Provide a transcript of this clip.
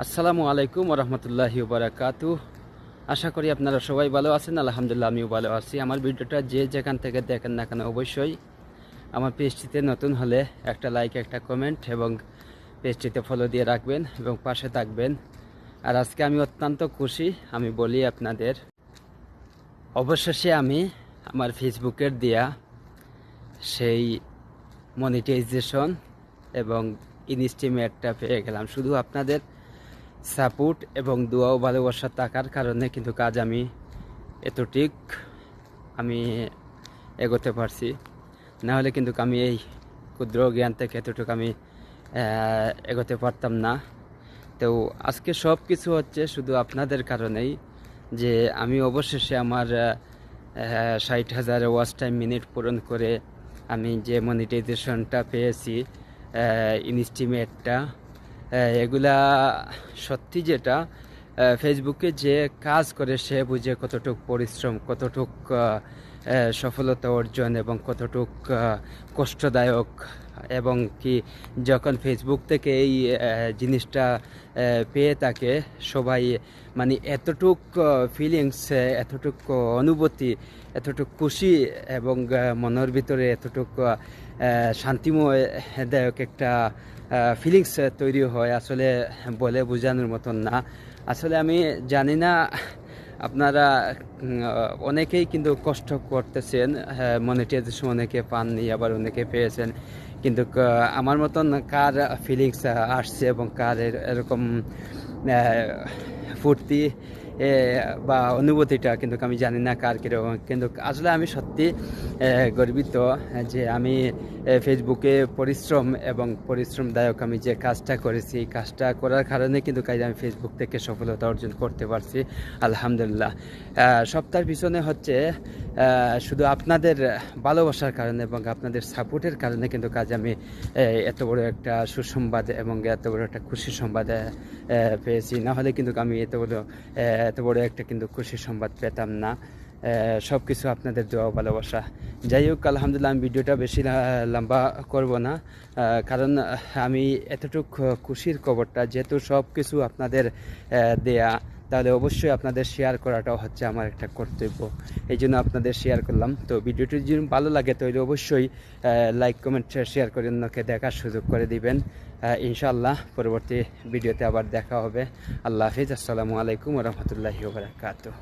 আসসালামু আলাইকুম ওরহমতুল্লাহি বারাকাতু। আশা করি আপনারা সবাই ভালো আছেন। আলহামদুলিল্লাহ আমিও ভালো আছি। আমার ভিডিওটা যে যেখান থেকে দেখেন না কেন অবশ্যই আমার পেজটিতে নতুন হলে একটা লাইক, একটা কমেন্ট এবং পেজটিতে ফলো দিয়ে রাখবেন এবং পাশে থাকবেন। আর আজকে আমি অত্যন্ত খুশি। আমি বলি আপনাদের, অবশেষে আমি আমার ফেসবুকের দেয়া সেই মনিটাইজেশন এবং ইনস্টিমেটটা পেয়ে গেলাম। শুধু আপনাদের সাপোর্ট এবং দোয়া ও ভালোবাসা থাকার কারণে কিন্তু কাজ আমি এতটুক আমি এগোতে পারছি। না হলে কিন্তু আমি এই ক্ষুদ্র জ্ঞান থেকে এতটুকু আমি এগোতে পারতাম না। তো আজকে সব কিছু হচ্ছে শুধু আপনাদের কারণেই, যে আমি অবশেষে আমার 60,000 ওয়াচ টাইম মিনিট পূরণ করে আমি যে মনিটাইজেশনটা পেয়েছি, ইনস্টিমেটটা, এগুলা সত্যি যেটা ফেসবুকে যে কাজ করে সে বুঝে কতটুক পরিশ্রম, কতটুক সফলতা অর্জন এবং কতটুক কষ্টদায়ক, এবং কি যখন ফেসবুক থেকে এই জিনিসটা পেয়ে থাকে সবাই, মানে এতটুক ফিলিংস, এতটুক অনুভূতি, এতটুক খুশি এবং মনের ভিতরে এতটুক শান্তিময়দায়ক একটা ফিলিংস তৈরি হয়, আসলে বলে বোঝানোর মতন না। আসলে আমি জানি না, আপনারা অনেকেই কিন্তু কষ্ট করতেছেন, মনিটাইজেশন অনেকে পাননি, আবার অনেকে পেয়েছেন, কিন্তু আমার মতন কার ফিলিংস আসছে এবং কার এরকম ফুর্তি বা অনুভূতিটা কিন্তু আমি জানি না কার কীরকম। কিন্তু আসলে আমি সত্যি গর্বিত যে আমি ফেসবুকে পরিশ্রম এবং পরিশ্রমদায়ক আমি যে কাজটা করেছি, কাজটা করার কারণে কিন্তু আমি ফেসবুক থেকে সফলতা অর্জন করতে পারছি আলহামদুলিল্লাহ। সবটার পিছনে হচ্ছে শুধু আপনাদের ভালোবাসার কারণে এবং আপনাদের সাপোর্টের কারণে কিন্তু আমি এত বড় একটা সুসংবাদ এবং এত বড় একটা খুশির সংবাদ পেয়েছি। না হলে কিন্তু আমি এত বড় একটা কিন্তু খুশির সংবাদ পেতাম না। সব কিছু আপনাদের দোয়া ভালোবাসা। যাই হোক, আলহামদুলিল্লাহ আমি ভিডিওটা বেশি লম্বা করব না, কারণ আমি এতটুক খুশির খবরটা যেহেতু সব কিছু আপনাদের দেয়া, তাহলে অবশ্যই আপনাদের শেয়ার করাটাও হচ্ছে আমার একটা কর্তব্য। এই জন্য আপনাদের শেয়ার করলাম। তো ভিডিওটি যদি ভালো লাগে তাহলে অবশ্যই লাইক, কমেন্ট, শেয়ার করে অন্যকে দেখার সুযোগ করে দিবেন। ইনশাআল্লাহ পরবর্তী ভিডিওতে আবার দেখা হবে। আল্লাহ হাফিজ। আসসালামু আলাইকুম ওয়া রাহমাতুল্লাহি ওয়া বারাকাতুহু।